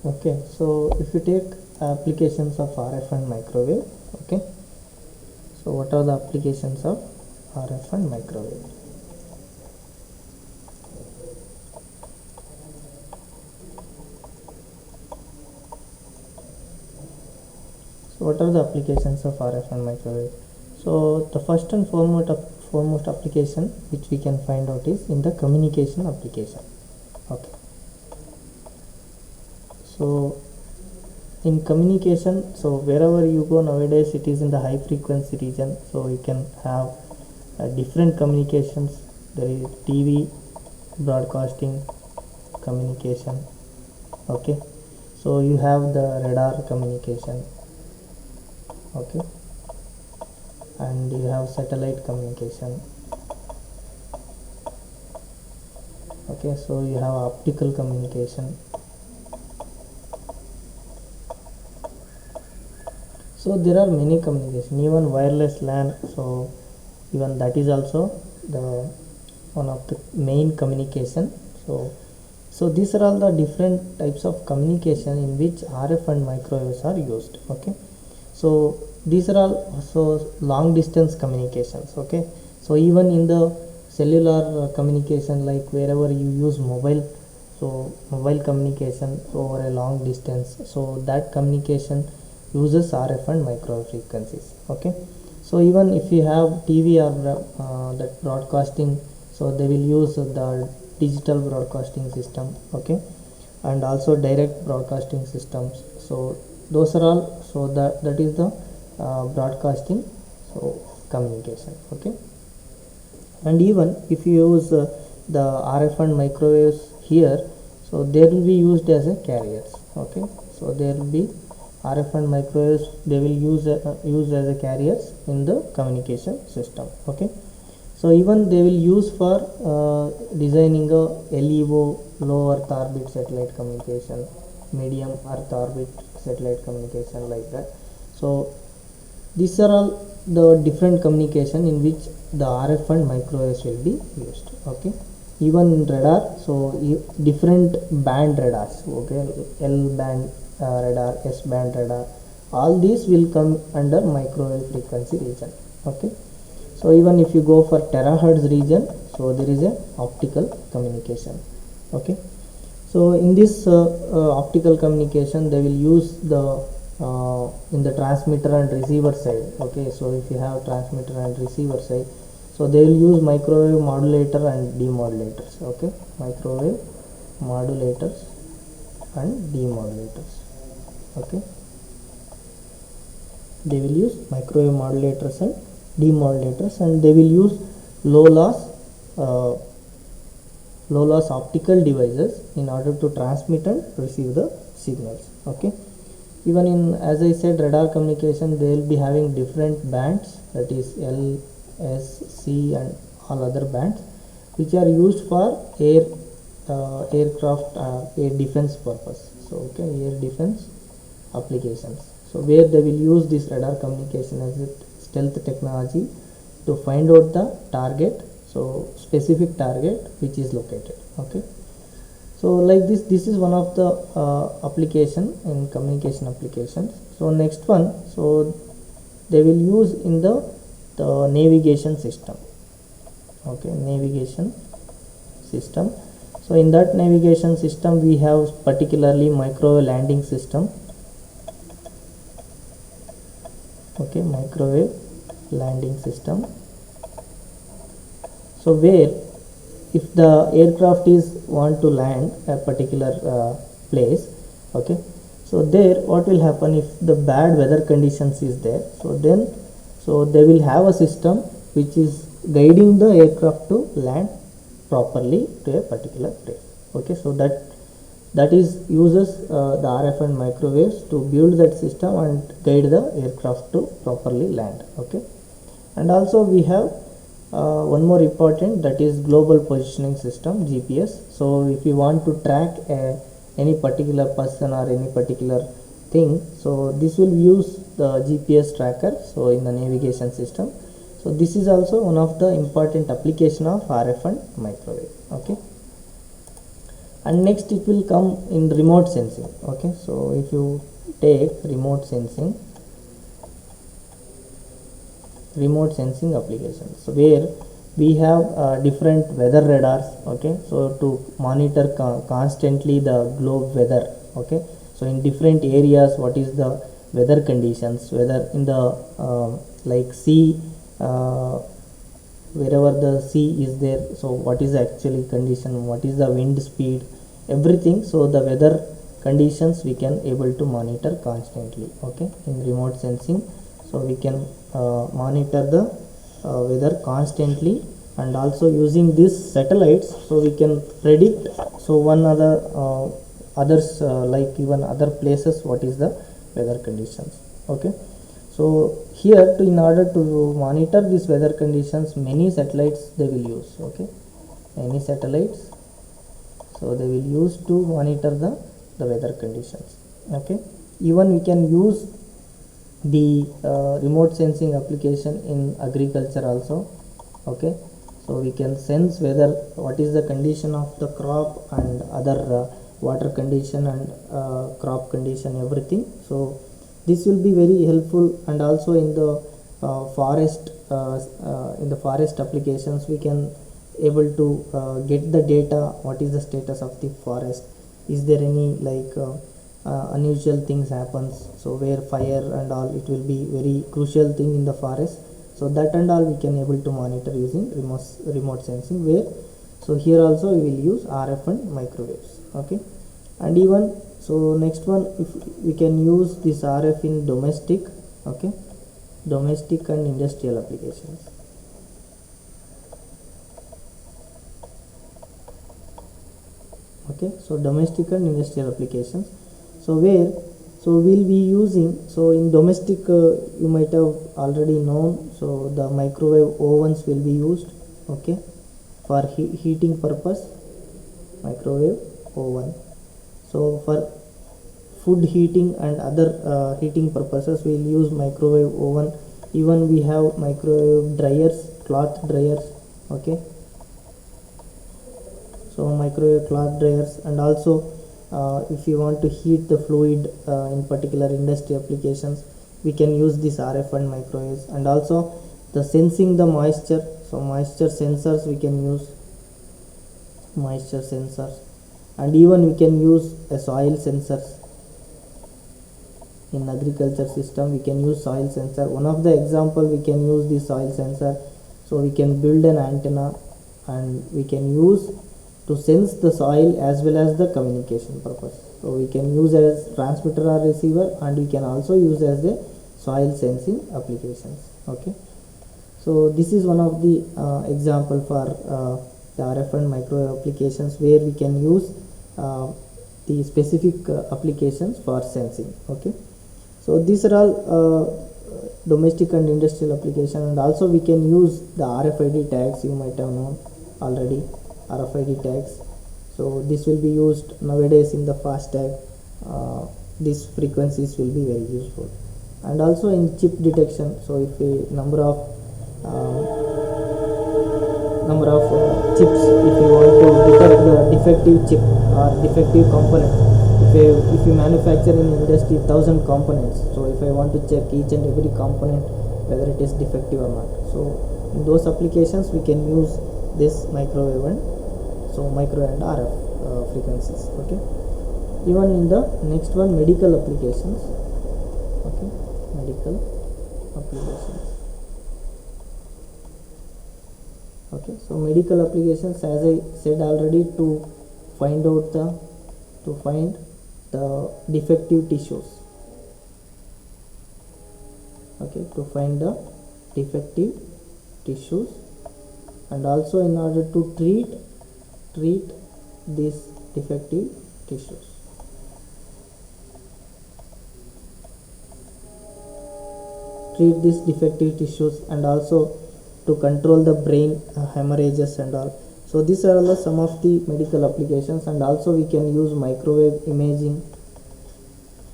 Okay, so if you take applications of RF and microwave, okay, so what are the applications of RF and microwave? So what are the applications of RF and microwave? So the first and foremost application which we can find out is in the communication application. Okay, so in communication, so wherever you go nowadays, it is in the high frequency region, so you can have different communications. There is TV broadcasting communication. Okay, so you have the radar communication. Okay, and you have satellite communication. Okay, so you have optical communication. So there are many communication, even wireless LAN, so even that is also the one of the main communication. So these are all the different types of communication in which RF and microwaves are used. Okay, so these are all also long distance communications. Okay, so even in the cellular communication, like wherever you use mobile, so mobile communication over a long distance, so that communication uses RF and microwave frequencies. Okay, so even if you have TV or that broadcasting, so they will use the digital broadcasting system. Okay, and also direct broadcasting systems. So those are all, so that is the broadcasting, so communication. Okay, and even if you use the RF and microwaves here, so they will be used as a carriers. Okay, so there will be RF and microwaves, they will use as a carriers in the communication system. Okay, so even they will use for designing a LEO, low earth orbit satellite communication, medium earth orbit satellite communication, like that. So these are all the different communication in which the RF and microwaves will be used. Okay, even in radar, so different band radars. Okay, L band radar, S band radar, all these will come under microwave frequency region. Okay, so even if you go for terahertz region, so there is a optical communication. Okay, so in this optical communication, they will use the in the transmitter and receiver side. Okay, so if you have transmitter and receiver side, so they will use microwave modulator and demodulators. Okay, microwave modulators and demodulators. Okay, they will use microwave modulators and demodulators, and they will use low loss uh, low loss optical devices in order to transmit and receive the signals. Okay, even in, as I said, radar communication, they will be having different bands, that is L, S, C and all other bands, which are used for aircraft air defense purpose. So okay, air defense applications, so where they will use this radar communication as a stealth technology to find out the target, so specific target which is located. Okay, so like this is one of the application in communication applications. So next one, so they will use in the navigation system. Okay, navigation system. So in that navigation system, we have particularly microwave landing system. Okay, microwave landing system. So where if the aircraft is want to land a particular place, okay, so there what will happen if the bad weather conditions is there, so then so they will have a system which is guiding the aircraft to land properly to a particular place. Okay, so that is uses the RF and microwaves to build that system and guide the aircraft to properly land. Okay, and also we have one more important, that is global positioning system, GPS. So if you want to track any particular person or any particular thing, so this will use the GPS tracker, so in the navigation system. So this is also one of the important application of RF and microwave. Okay, And next it will come in remote sensing. Okay, so if you take remote sensing applications, so where we have different weather radars. Okay, so to monitor constantly the globe weather. Okay, so in different areas what is the weather conditions, whether in the like sea, wherever the sea is there, so what is the actually condition, what is the wind speed, everything. So the weather conditions we can able to monitor constantly. Okay, in remote sensing, so we can monitor the weather constantly, and also using these satellites, so we can predict, so one other others like even other places what is the weather conditions. Okay, so here in order to monitor these weather conditions, many satellites they will use. Okay, many satellites, so they will use to monitor the weather conditions. Okay, even we can use the remote sensing application in agriculture also. Okay, so we can sense whether what is the condition of the crop and other water condition and crop condition, everything. So this will be very helpful. And also in the forest applications, we can able to get the data, what is the status of the forest, is there any like unusual things happens, so where fire and all, it will be very crucial thing in the forest. So that and all we can able to monitor using remote sensing, where so here also we will use RF and microwaves. Okay, and even so next one, if we can use this RF in domestic. Okay, domestic and industrial applications. Okay, so domestic and industrial applications, so where so we'll be using, so in domestic you might have already known, so the microwave ovens will be used. Okay, for heating purpose, microwave oven. So for food heating and other heating purposes, we will use microwave oven. Even we have microwave dryers, cloth dryers. Okay, so microwave cloth dryers. And also if you want to heat the fluid in particular industry applications, we can use this RF and microwaves. And also the sensing the moisture, so moisture sensors we can use, moisture sensors. And even we can use a soil sensors. In agriculture system we can use soil sensor. One of the example, we can use the soil sensor, so we can build an antenna and we can use to sense the soil as well as the communication purpose. So we can use as transmitter or receiver, and we can also use as the soil sensing applications. Okay, so this is one of the example for the RF and microwave applications, where we can use the specific applications for sensing. Okay, so these are all domestic and industrial application. And also we can use the RFID tags, you might have known already, RFID tags. So this will be used nowadays in the FASTag. These frequencies will be very useful. And also in chip detection, so if a number of chips, if you want to detect the defective chip or defective component, if you manufacture in industry 1000 components, so if I want to check each and every component whether it is defective or not, so in those applications we can use this microwave and so micro and RF frequencies. Okay, even in the next one, medical applications. Okay, medical applications. Okay, so medical applications, as I said already, to find the defective tissues. Okay, to find the defective tissues, and also in order to treat these defective tissues. Treat these defective tissues, and also to control the brain hemorrhages and all. So these are all some of the medical applications. And also we can use microwave imaging.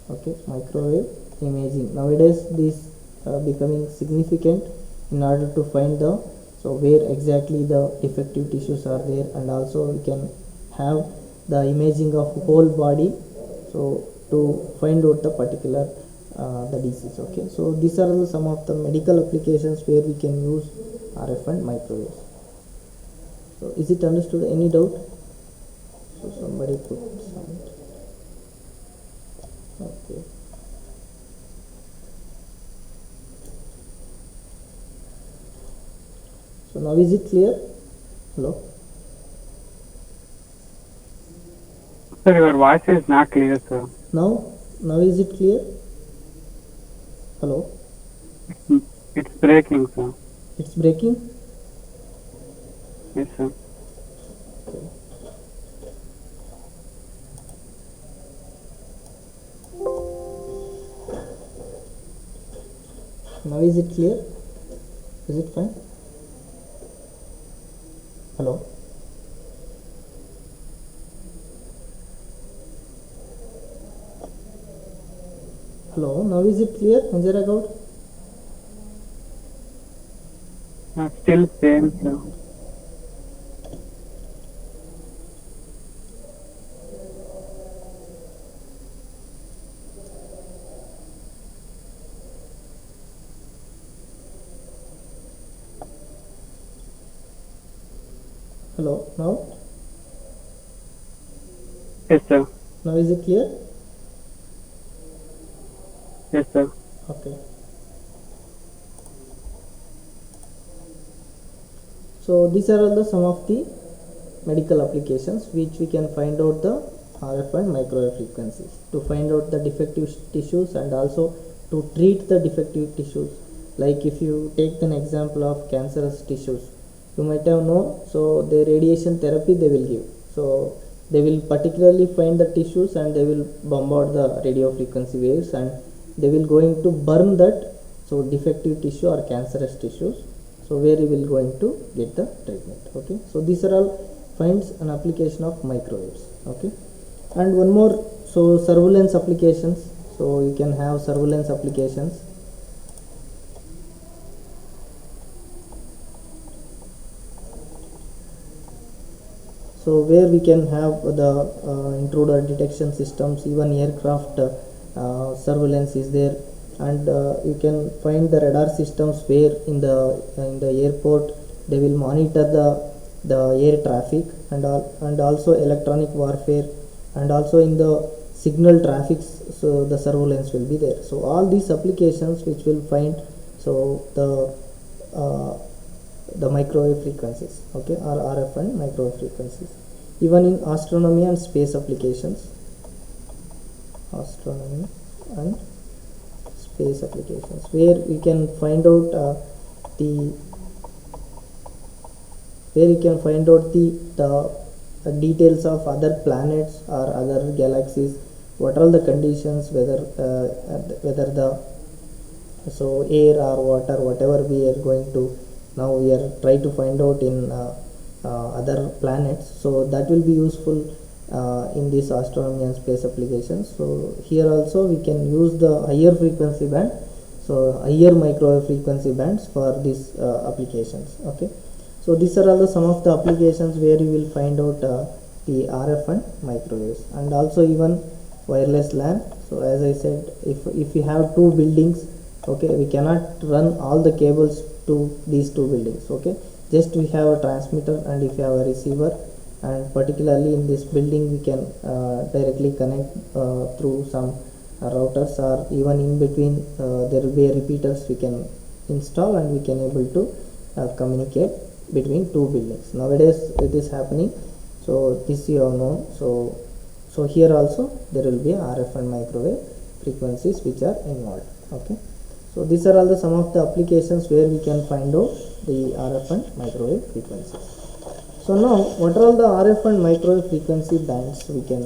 Okay, microwave imaging, nowadays this becoming significant in order to find so where exactly the defective tissues are there. And also we can have the imaging of whole body, so to find out the particular the disease. Okay, so these are some of the medical applications where we can use RF and microwaves. So is it understood? Any doubt? So somebody put some. Okay. So now is it clear? Hello? Sir, your voice is not clear, sir. Now is it clear? Hello? It's breaking, sir. It's breaking? Yes, sir. Okay. Now is it clear? Is it fine? Hello? Hello, now is it clear, Hanjara Gaud? Still same, sir. Hello, now? Yes, sir. Now is it clear? Yes, sir. Okay. So these are all the some of the medical applications which we can find out the RF and microwave frequencies to find out the defective tissues and also to treat the defective tissues. Like if you take an example of cancerous tissues, you might have known, so the radiation therapy they will give. So they will particularly find the tissues and they will bombard the radio frequency waves and they will going to burn that so defective tissue or cancerous tissues, so where you will going to get the treatment. Okay, so these are all finds an application of microwaves. Okay, and one more, so surveillance applications. So you can have surveillance applications. So where we can have the intruder detection systems, even aircraft surveillance is there, and you can find the radar systems where in the airport they will monitor the air traffic and also electronic warfare, and also in the signal traffic, so the surveillance will be there. So all these applications which will find so the microwave frequencies, okay, or RF and microwave frequencies. Even in astronomy and space applications, astronomy and space applications, where we can find out the details of other planets or other galaxies, what are the conditions, whether the so air or water, whatever we are going to now we are try to find out in other planets, so that will be useful in this astronomy and space applications. So here also we can use the higher frequency band, so higher microwave frequency bands for these applications. Okay, so these are all the some of the applications where you will find out the RF and microwaves, and also even wireless LAN. So as I said, if you have two buildings, okay, we cannot run all the cables to these two buildings. Okay, just we have a transmitter and if you have a receiver, and particularly in this building we can directly connect through some routers, or even in between there will be repeaters we can install and we can able to communicate between two buildings. Nowadays it is happening, so this you have known. So here also there will be RF and microwave frequencies which are involved. Okay, so these are all the some of the applications where we can find out the RF and microwave frequencies. So now what are all the RF and microwave frequency bands we can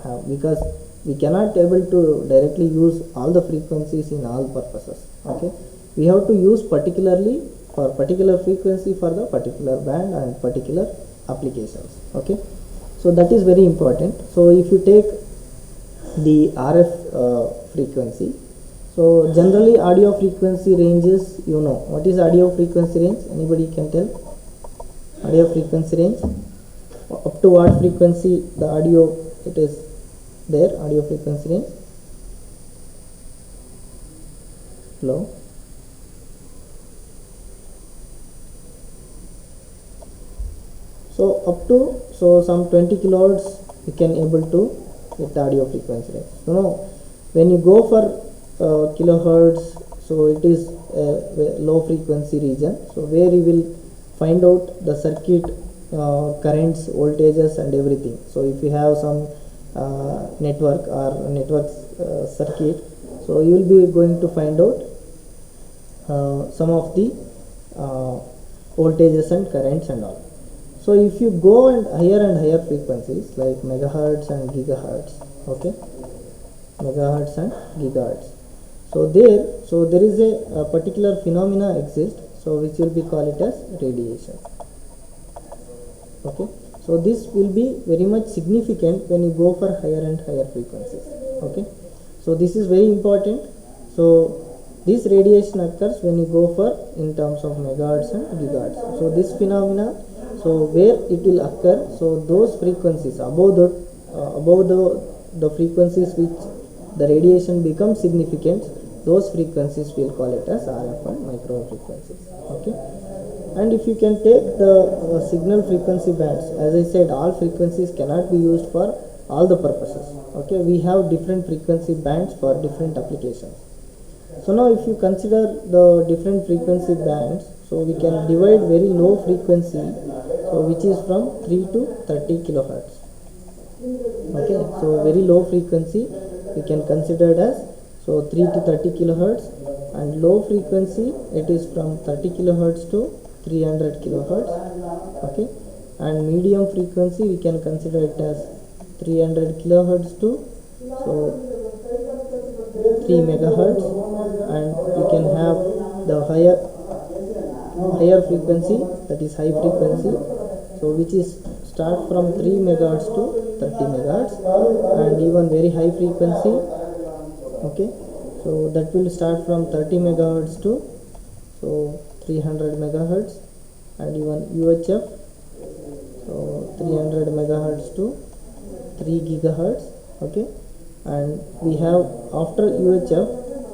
have, because we cannot able to directly use all the frequencies in all purposes. Okay, we have to use particularly for particular frequency for the particular band and particular applications. Okay, so that is very important. So if you take the RF frequency, so generally audio frequency ranges, you know what is audio frequency range? Anybody can tell? Audio frequency range up to what frequency the audio it is there, audio frequency range. Hello. So up to some 20 kilohertz you can able to get the audio frequency range. So now when you go for kilohertz, so it is a low frequency region, so where you will find out the circuit currents, voltages and everything. So if you have some network circuit, so you will be going to find out some of the voltages and currents and all. So if you go and higher frequencies like megahertz and gigahertz, okay, megahertz and gigahertz, so there is a particular phenomena exists, so which will be called it as radiation. Okay, so this will be very much significant when you go for higher and higher frequencies. Okay, so this is very important. So this radiation occurs when you go for in terms of megahertz and gigahertz. So this phenomena, so where it will occur, so those frequencies above the frequencies which the radiation becomes significant, those frequencies will call it as RF and microwave frequencies. Okay, and if you can take the signal frequency bands, as I said, all frequencies cannot be used for all the purposes. Okay, we have different frequency bands for different applications. So now if you consider the different frequency bands, so we can divide very low frequency, so which is from 3 to 30 kilohertz. Okay, so very low frequency we can consider it as 3 to 30 kilohertz, and low frequency it is from 30 kilohertz to 300 kilohertz. Okay, and medium frequency we can consider it as 300 kilohertz to 3 megahertz, and we can have the higher frequency, that is high frequency, so which is start from 3 megahertz to 30 megahertz, and even very high frequency. Okay, so that will start from 30 megahertz to 300 megahertz, and even UHF, so 300 megahertz to 3 gigahertz. Okay, and we have after UHF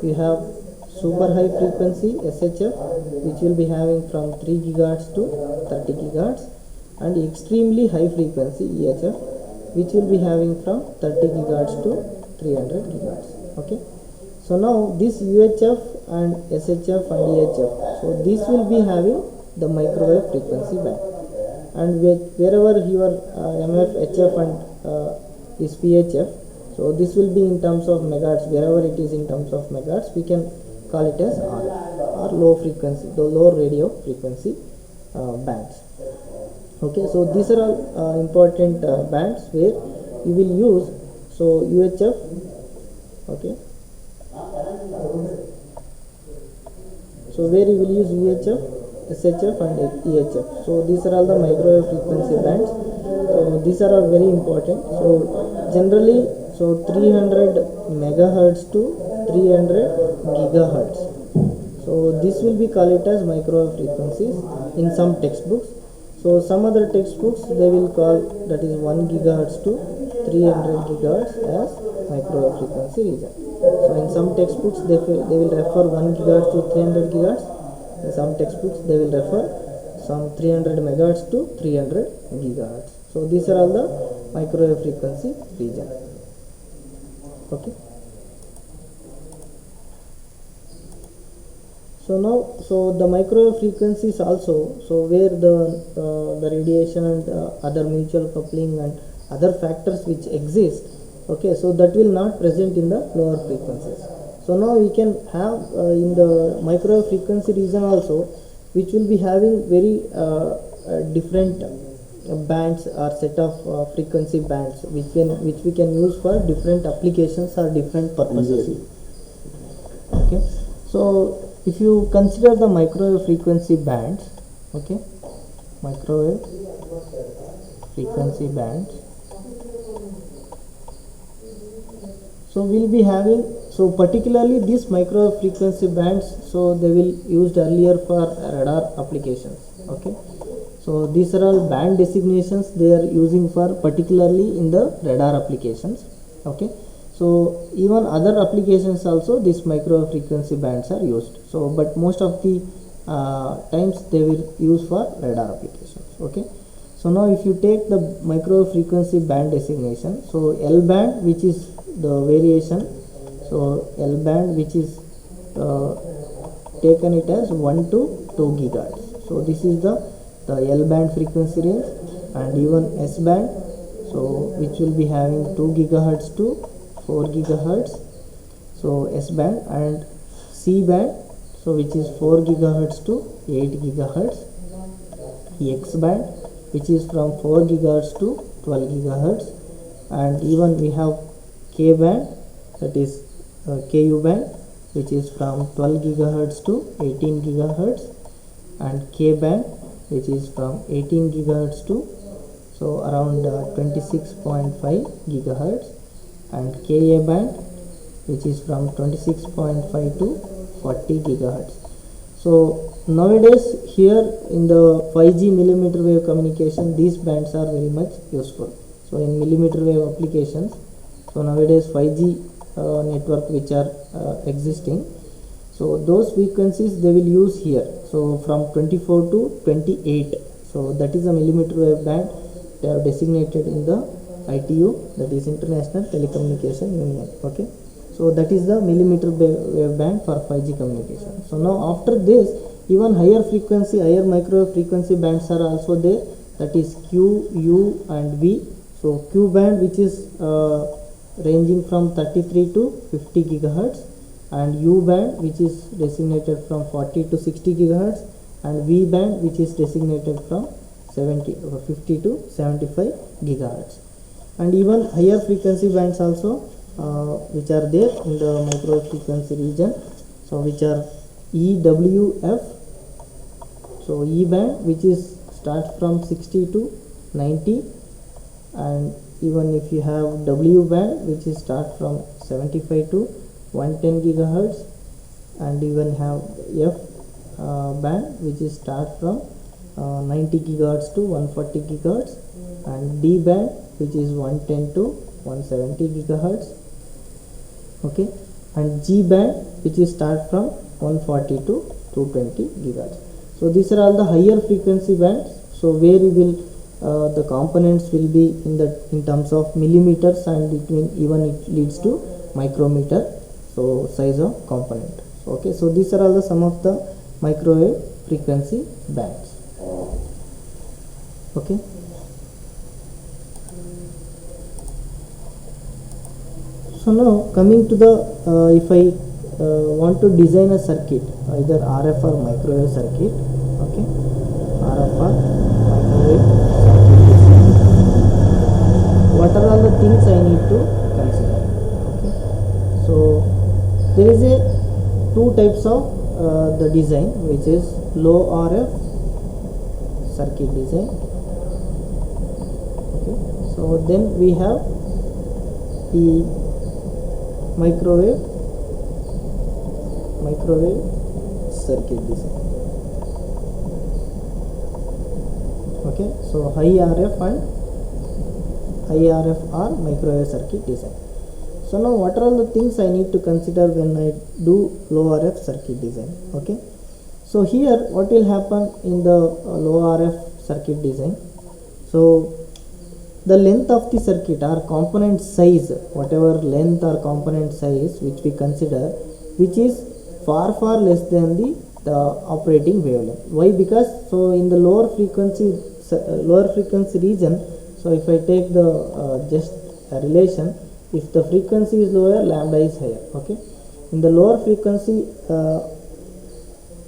we have super high frequency SHF, which will be having from 3 gigahertz to 30 gigahertz, and extremely high frequency EHF, which will be having from 30 gigahertz to 300 gigahertz. Okay, so now this UHF and SHF and EHF, so this will be having the microwave frequency band, and wherever your MF, HF and is PHF, so this will be in terms of megahertz. Wherever it is in terms of megahertz, we can call it as RF or low frequency, the low radio frequency bands. Okay, so these are all important bands where you will use UHF. Okay, so where you will use UHF, SHF and EHF. So these are all the microwave frequency bands. So these are all very important. So generally, 300 megahertz to 300 gigahertz. So this will be called it as microwave frequencies in some textbooks. So some other textbooks they will call that is 1 gigahertz to 300 gigahertz as microwave frequency region. So in some textbooks they will refer 1 gigahertz to 300 gigahertz. In some textbooks they will refer some 300 megahertz to 300 gigahertz. So these are all the microwave frequency region. Okay. So now, the microwave frequencies also, so where the radiation and other mutual coupling and other factors which exist, okay, so that will not present in the lower frequencies. So now we can have in the microwave frequency region also, which will be having very different bands or set of frequency bands which we can use for different applications or different purposes. Okay, so if you consider the microwave frequency bands, okay, microwave frequency bands, so we'll be having, so particularly these microwave frequency bands, so they will used earlier for radar applications. Okay, So these are all band designations they are using for particularly in the radar applications. Okay, so even other applications also these microwave frequency bands are used. So but most of the times they will use for radar applications. Okay, so now if you take the microwave frequency band designation, so L band, which is the variation, so L band which is taken it as 1 to 2 gigahertz. So this is the L band frequency range, and even S band, so which will be having 2 gigahertz to 4 gigahertz, so S band, and C band, so which is 4 gigahertz to 8 gigahertz, X band, which is from 4 gigahertz to 12 gigahertz, and even we have K band, that is KU band, which is from 12 gigahertz to 18 gigahertz, and K band, which is from 18 gigahertz to so around 26.5 gigahertz, and Ka band, which is from 26.5 to 40 gigahertz. So nowadays here in the 5G millimeter wave communication, these bands are very much useful. So in millimeter wave applications, so nowadays 5G network which are existing, so those frequencies they will use here. So from 24 to 28, so that is a millimeter wave band they have designated in the ITU, that is International Telecommunication Union. Okay, so that is the millimeter wave band for 5G communication. So now after this, even higher frequency, higher microwave frequency bands are also there, that is Q, U and V. So Q band, which is ranging from 33 to 50 gigahertz, and U band, which is designated from 40 to 60 gigahertz, and V band, which is designated from 50 to 75 gigahertz. And even higher frequency bands also which are there in the microwave frequency region, so which are EWF, so E band, which is starts from 60 to 90, and even if you have W band, which is start from 75 to 110 gigahertz, and even have F band, which is start from 90 gigahertz to 140 gigahertz, and D band, which is 110 to 170 gigahertz. Okay, and G band, which is start from 140 to 220 gigahertz. So these are all the higher frequency bands, so where you will the components will be in terms of millimeters, and even it leads to micrometer, so size of component. Okay, so these are all the some of the microwave frequency bands. Okay, so now coming to the if I want to design a circuit, either RF or microwave circuit. Okay, RF or microwave circuit design, what are all the things I need to consider? Okay, so there is a two types of the design, which is low RF circuit design. Okay, so then we have the microwave circuit design. Okay, so high RF or microwave circuit design. So now what are all the things I need to consider when I do low RF circuit design? Okay, so here what will happen in the low RF circuit design, so the length of the circuit or component size, whatever length or component size which we consider, which is far less than the operating wavelength. Why? Because so in the lower frequency region, so if I take the just a relation, if the frequency is lower, lambda is higher. Okay, in the lower frequency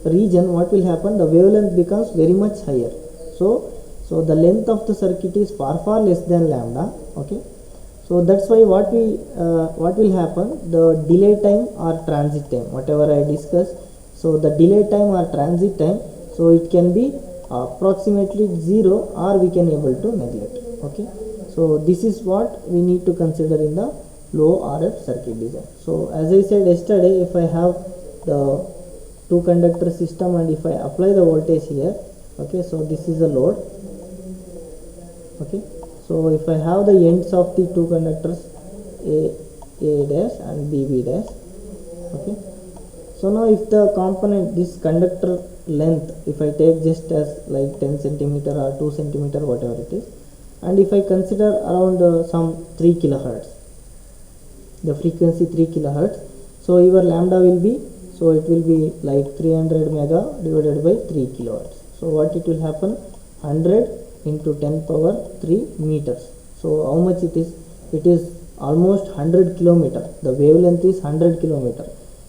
region, what will happen? The wavelength becomes very much higher. So the length of the circuit is far less than lambda. Okay, so that's why what will happen? The delay time or transit time, whatever I discussed. So the delay time or transit time, so it can be approximately 0, or we can able to neglect. Okay, so this is what we need to consider in the low RF circuit design. So as I said yesterday, if I have the two conductor system and if I apply the voltage here, Okay, so this is a load. Okay, so if I have the ends of the two conductors a dash and b dash. Okay, so now if the component, this conductor length, if I take just as like 10 centimeter or 2 centimeter, whatever it is, and if I consider around some 3 kilohertz, the frequency 3 kilohertz, so your lambda will be, so it will be like 300 mega divided by 3 kilohertz. So what it will happen, 100 into 10 power 3 meters. So how much it is? It is almost 100 kilometer. The wavelength is 100 kilometer.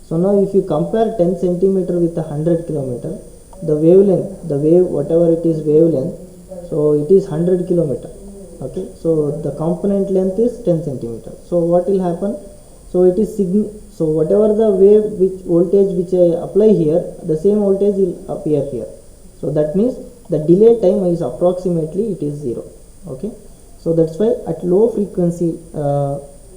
So now if you compare 10 centimeter with 100 kilometer, the wavelength, the wave, whatever it is wavelength, so it is 100 kilometer. Okay, so the component length is 10 centimeter. So what will happen? So it is so whatever the wave which voltage which I apply here, the same voltage will appear here. So that means the delay time is approximately it is 0. Okay, so that's why at low frequency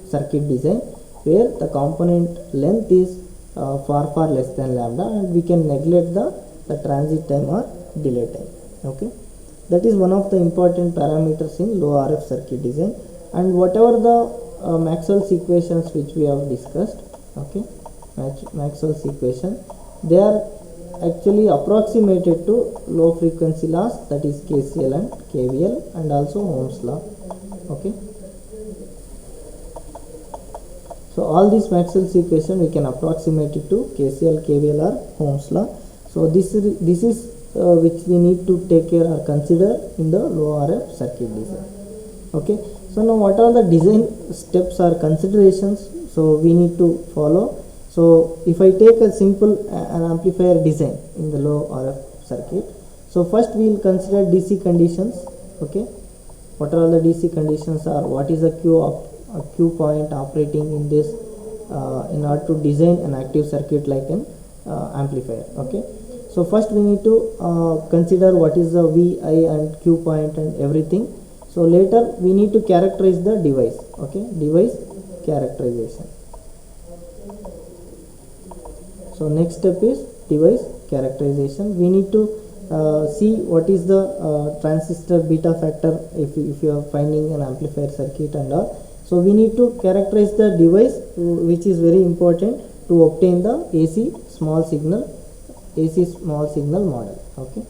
circuit design, where the component length is far less than lambda, and we can neglect the transit time or delay time. Okay, that is one of the important parameters in low RF circuit design. And whatever the Maxwell's equations which we have discussed, okay, Maxwell's equation, they are actually approximated to low frequency laws, that is KCL and KVL, and also Ohm's law. Okay, so all these Maxwell's equation we can approximate it to KCL, KVL or Ohm's law. So this is which we need to take care or consider in the low RF circuit design. Okay, so now what are the design steps or considerations so we need to follow? So if I take a simple an amplifier design in the low RF circuit, so first we will consider DC conditions. Okay, what are the DC conditions, or what is the Q point operating in this in order to design an active circuit like an amplifier. Okay, so first we need to consider what is the VI and Q point and everything. So later we need to characterize the device. Okay, device characterization. So next step is device characterization. We need to see what is the transistor beta factor if you are finding an amplifier circuit and all. So we need to characterize the device, which is very important to obtain the AC small signal model. Okay,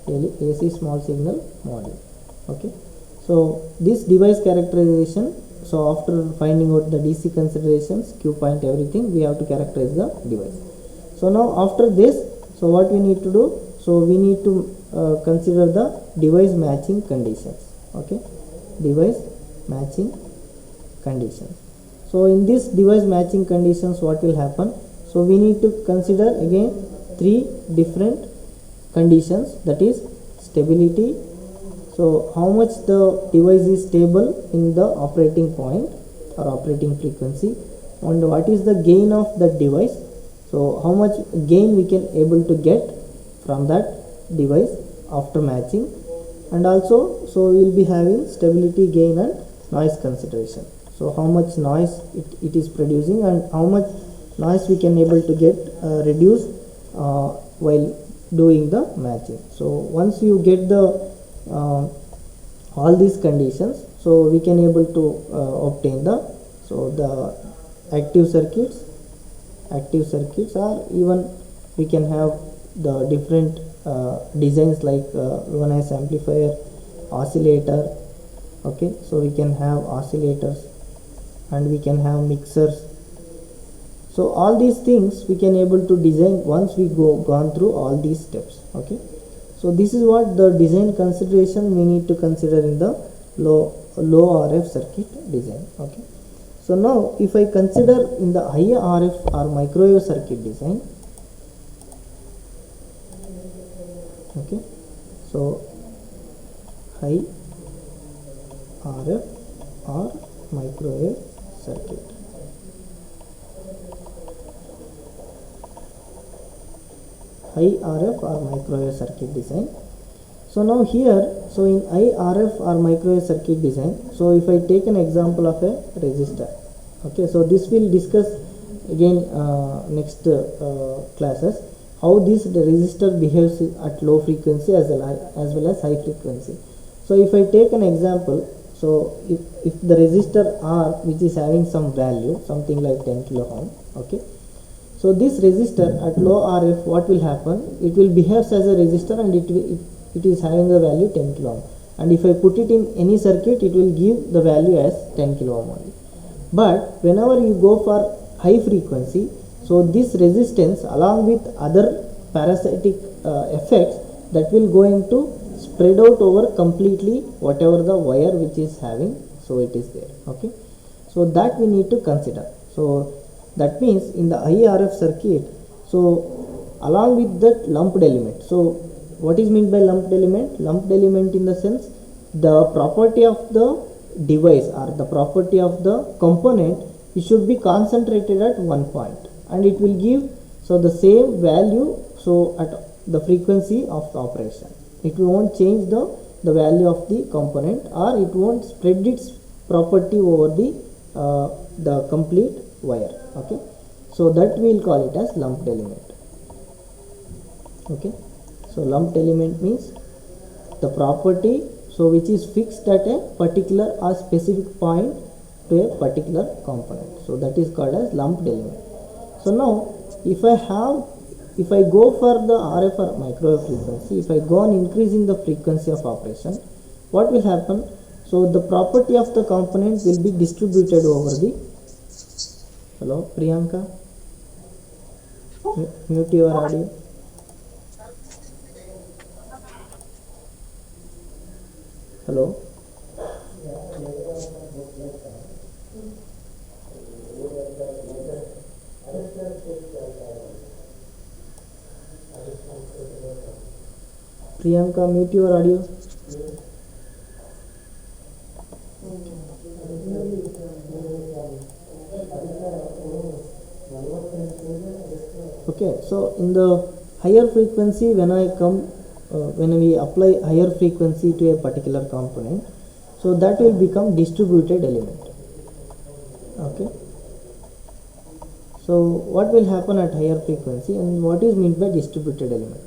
AC small signal model. Okay, so this device characterization, so after finding out the DC considerations, Q point, everything, we have to characterize the device. So now after this, so what we need to do? So we need to consider the device matching conditions. Okay, device matching conditions. So in this device matching conditions, what will happen? So we need to consider again 3 different conditions, that is stability. So how much the device is stable in the operating point or operating frequency, and what is the gain of that device. So how much gain we can able to get from that device after matching, and also so we will be having stability, gain and noise consideration. So how much noise it is producing and how much noise we can able to get reduced while doing the matching. So once you get the all these conditions, so we can able to obtain the active circuits, or even we can have the different designs like one as amplifier, oscillator. Okay, so we can have oscillators and we can have mixers. So all these things we can able to design once we gone through all these steps. Okay, so this is what the design consideration we need to consider in the low RF circuit design. Okay, so now if I consider in the high RF or microwave circuit design. Okay, so high RF or microwave circuit. High RF or microwave circuit design. So now here, so in high RF or microwave circuit design, so if I take an example of a resistor. Okay, so this will discuss again next classes. how this resistor behaves at low frequency as well as high frequency. So if I take an example, so if the resistor R, which is having some value, something like 10 kilo ohm, okay, so this resistor at low RF, what will happen, it will behave as a resistor and it is having a value 10 kilo ohm, and if I put it in any circuit, it will give the value as 10 kilo ohm only. But whenever you go for high frequency, so this resistance along with other parasitic effects, that will going to spread out over completely whatever the wire which is having, so it is there, okay. So that we need to consider. So that means in the IRF circuit, so along with that lumped element, so what is meant by lumped element? Lumped element in the sense, the property of the device or the property of the component, it should be concentrated at one point and it will give so the same value, so at the frequency of the operation. It won't change the value of the component, or it won't spread its property over the complete wire, okay. So that we will call it as lumped element, okay. So lumped element means the property, so which is fixed at a particular or specific point to a particular component, so that is called as lumped element. So now if I go for the RF or microwave frequency, if I go on increasing the frequency of operation, what will happen? So the property of the component will be distributed over the, hello Priyanka, mute your audio. Hello. Priyanka, mute your audio. Okay, so in the higher frequency, when we apply higher frequency to a particular component, so that will become distributed element, okay. So what will happen at higher frequency, and what is meant by distributed element?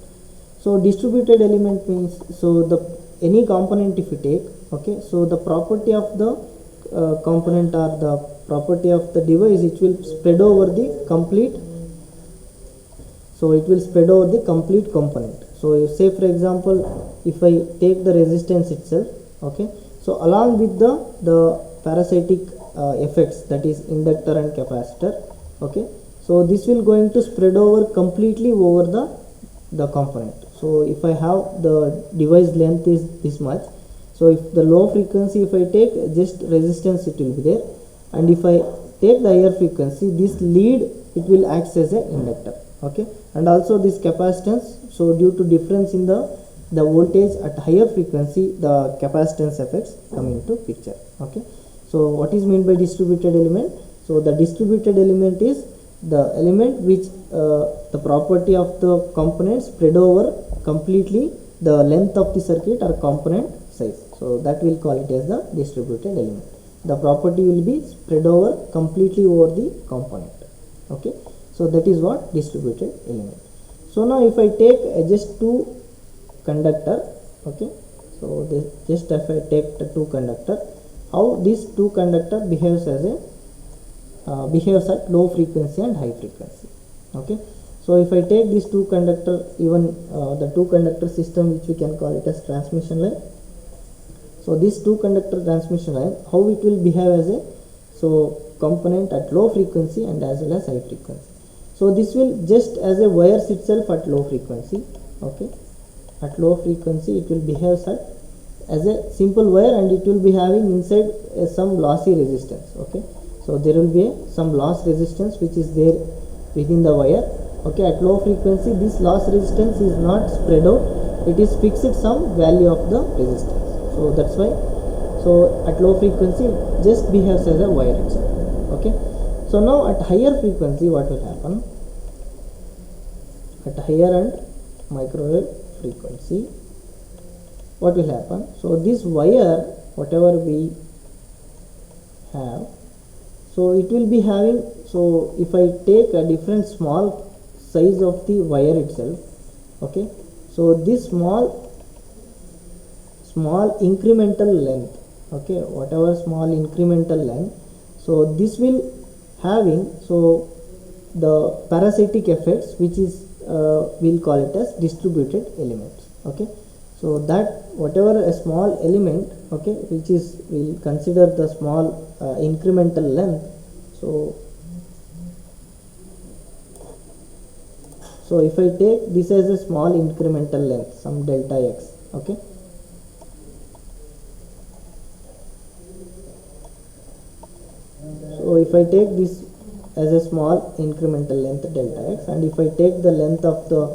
So distributed element means, so any component if you take, okay, so the property of the component or the property of the device, it will spread over the complete, so it will spread over the complete component. So say for example, if I take the resistance itself, okay, so along with the parasitic effects, that is inductor and capacitor, okay, so this will going to spread over completely over the component. So if I have the device length is this much, so if the low frequency, if I take just resistance, it will be there, and if I take the higher frequency, this lead, it will act as a inductor, okay, and also this capacitance. So due to difference in the voltage at higher frequency, the capacitance effects come into picture, okay. So what is meant by distributed element? So the distributed element is the element which the property of the component spread over completely the length of the circuit or component size. So that will call it as the distributed element. The property will be spread over completely over the component, okay. So that is what distributed element. So now if I take just two conductor, okay, so just if I take the two conductor, how this two conductor behaves as a behaves at low frequency and high frequency, okay. So if I take these two conductor, even the two conductor system, which we can call it as transmission line. So this two conductor transmission line, how it will behave as a component at low frequency and as well as high frequency. So this will just as a wires itself at low frequency, okay. At low frequency, it will behave as a simple wire, and it will be having inside some lossy resistance, okay. So there will be some loss resistance which is there within the wire, okay. At low frequency, this loss resistance is not spread out, it is fixed some value of the resistance. So that's why, so at low frequency, it just behaves as a wire itself, okay. So now at higher frequency, what will happen? At higher and microwave frequency, what will happen? So this wire, whatever we have, so it will be having, so if I take a different small size of the wire itself. Okay, so this small incremental length, okay, whatever small incremental length, so this will having, so the parasitic effects, which is we'll call it as distributed elements. Okay, so that whatever a small element, okay, which is, we'll consider the small incremental length. So if I take this as a small incremental length, some delta x, okay, so if I take this as a small incremental length delta x, and if I take the length of the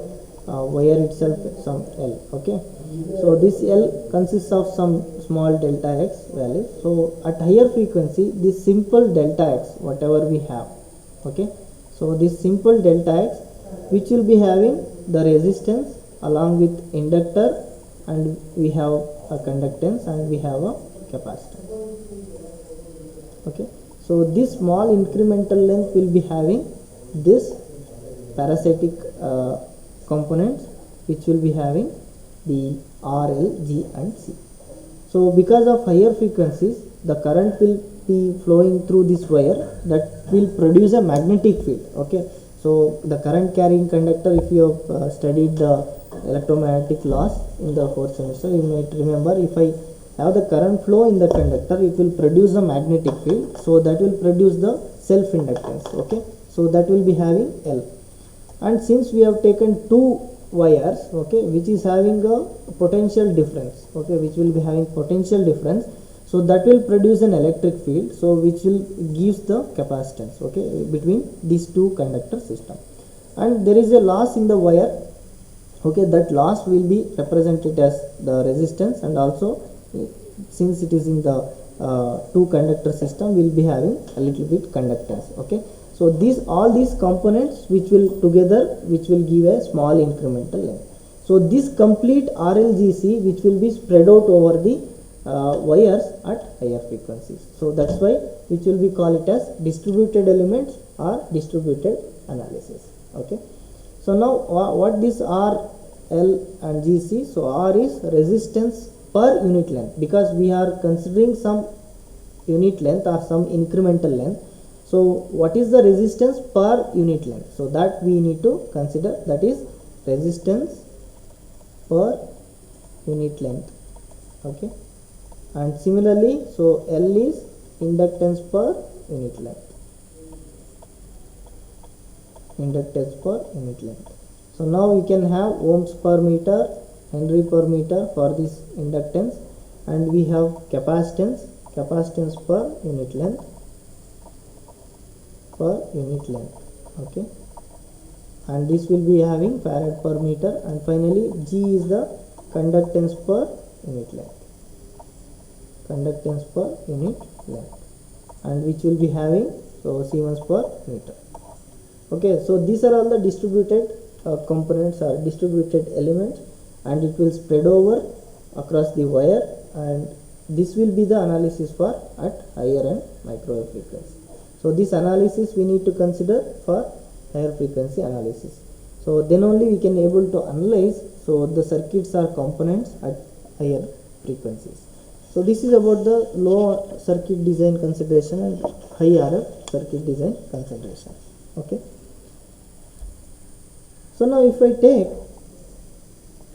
wire itself, some L, okay, so this L consists of some small delta x value. So at higher frequency, this simple delta x, whatever we have, okay, so this simple delta x, which will be having the resistance along with inductor, and we have a conductance, and we have a capacitance. Okay, so this small incremental length will be having this parasitic components, which will be having the R, L, G and C. So because of higher frequencies, the current will be flowing through this wire, that will produce a magnetic field. Okay, so the current carrying conductor, if you have studied the electromagnetic laws in the 4th semester, you might remember, if I have the current flow in the conductor, it will produce a magnetic field, so that will produce the self inductance. Okay, so that will be having L. And since we have taken two wires, okay, which is having a potential difference, okay, which will be having potential difference, so that will produce an electric field, so which will gives the capacitance, okay, between these two conductor system. And there is a loss in the wire, okay, that loss will be represented as the resistance, and also since it is in the two conductor system, will be having a little bit conductance. Okay, so all these components, which will together, which will give a small incremental length. So this complete RLGC, which will be spread out over the wires at higher frequencies. So that's why which will be call it as distributed elements or distributed analysis. Okay, so now what this R, L and GC? So R is resistance per unit length, because we are considering some unit length or some incremental length. So what is the resistance per unit length? So that we need to consider, that is resistance per unit length. Okay, and similarly, so L is inductance per unit length. Inductance per unit length. So now we can have ohms per meter, Henry per meter for this inductance, and we have capacitance per unit length, okay, and this will be having farad per meter, and finally G is the conductance per unit length, and which will be having, so Siemens per meter. Okay, so these are all the distributed components or distributed elements, and it will spread over across the wire, and this will be the analysis for at higher and microwave frequency. So this analysis we need to consider for higher frequency analysis. So then only we can able to analyze, so the circuits or components at higher frequencies. So this is about the low circuit design consideration and high RF circuit design consideration. Okay, so now if I take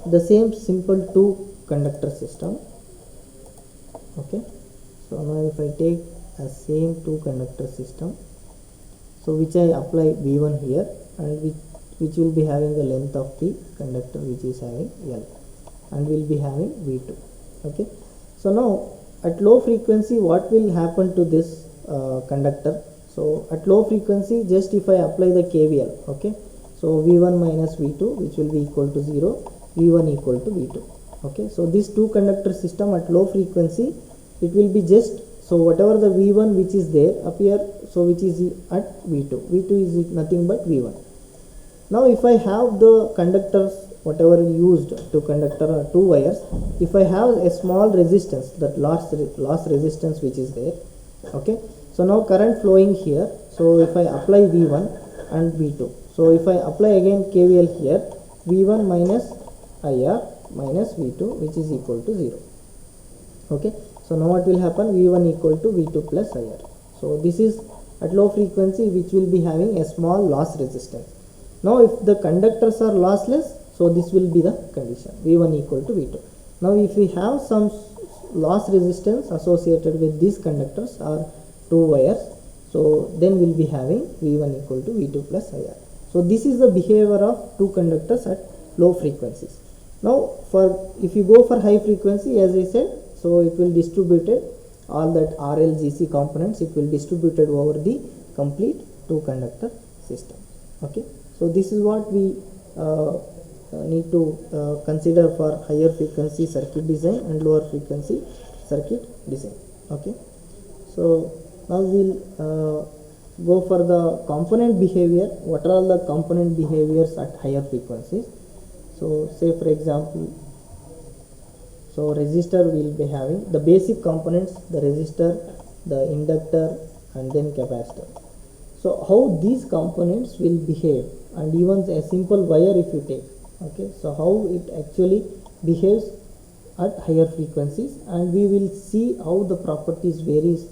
the same simple two conductor system, okay, so now if I take a same two conductor system, so which I apply V1 here, and which will be having the length of the conductor, which is having L, and will be having V2. Okay, so now at low frequency, what will happen to this conductor? So at low frequency, just if I apply the KVL, okay, so V1 minus V2, which will be equal to 0, V1 equal to V2. Okay, so this two conductor system at low frequency, it will be just, so whatever the V1 which is there up here, so which is at V2 is nothing but V1. Now if I have the conductors, whatever used to conductor two wires, if I have a small resistance, that loss resistance which is there, okay, so now current flowing here, so if I apply V1 and V2, So if I apply again KVL here, V1 minus IR minus V2, which is equal to 0. Okay, so now what will happen? V1 equal to V2 plus IR. So this is at low frequency, which will be having a small loss resistance. Now if the conductors are lossless, so this will be the condition, V1 equal to V2. Now if we have some loss resistance associated with these conductors or two wires, so then we'll be having V1 equal to V2 plus IR. So this is the behavior of two conductors at low frequencies. Now for if you go for high frequency, as I said, so it will distribute it, all that RLGC components, it will distributed over the complete two conductor system. Okay, so this is what we need to consider for higher frequency circuit design and lower frequency circuit design. Okay, so now we'll go for the component behavior. What are all the component behaviors at higher frequencies? So say for example, so resistor will be having the basic components, the resistor, the inductor, and then capacitor. So how these components will behave, and even a simple wire if you take, okay, so how it actually behaves at higher frequencies, and we will see how the properties varies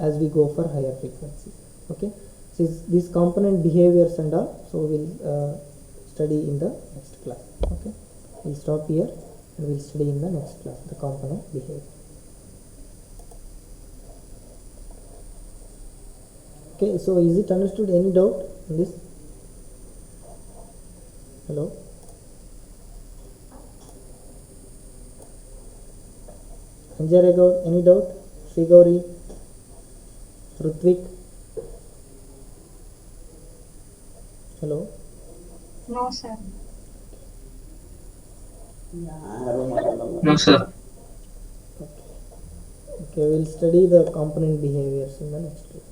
as we go for higher frequencies. Okay, so these component behaviors and all, so we'll study in the next class. Okay, we'll stop here and we'll study in the next class the component behavior. Okay, so is it understood? Any doubt in this? Hello? Anjay Gaur, any doubt? Sri Gauri? Rutvik? Hello? No, sir. No, sir. Okay, we'll study the component behaviors in the next class.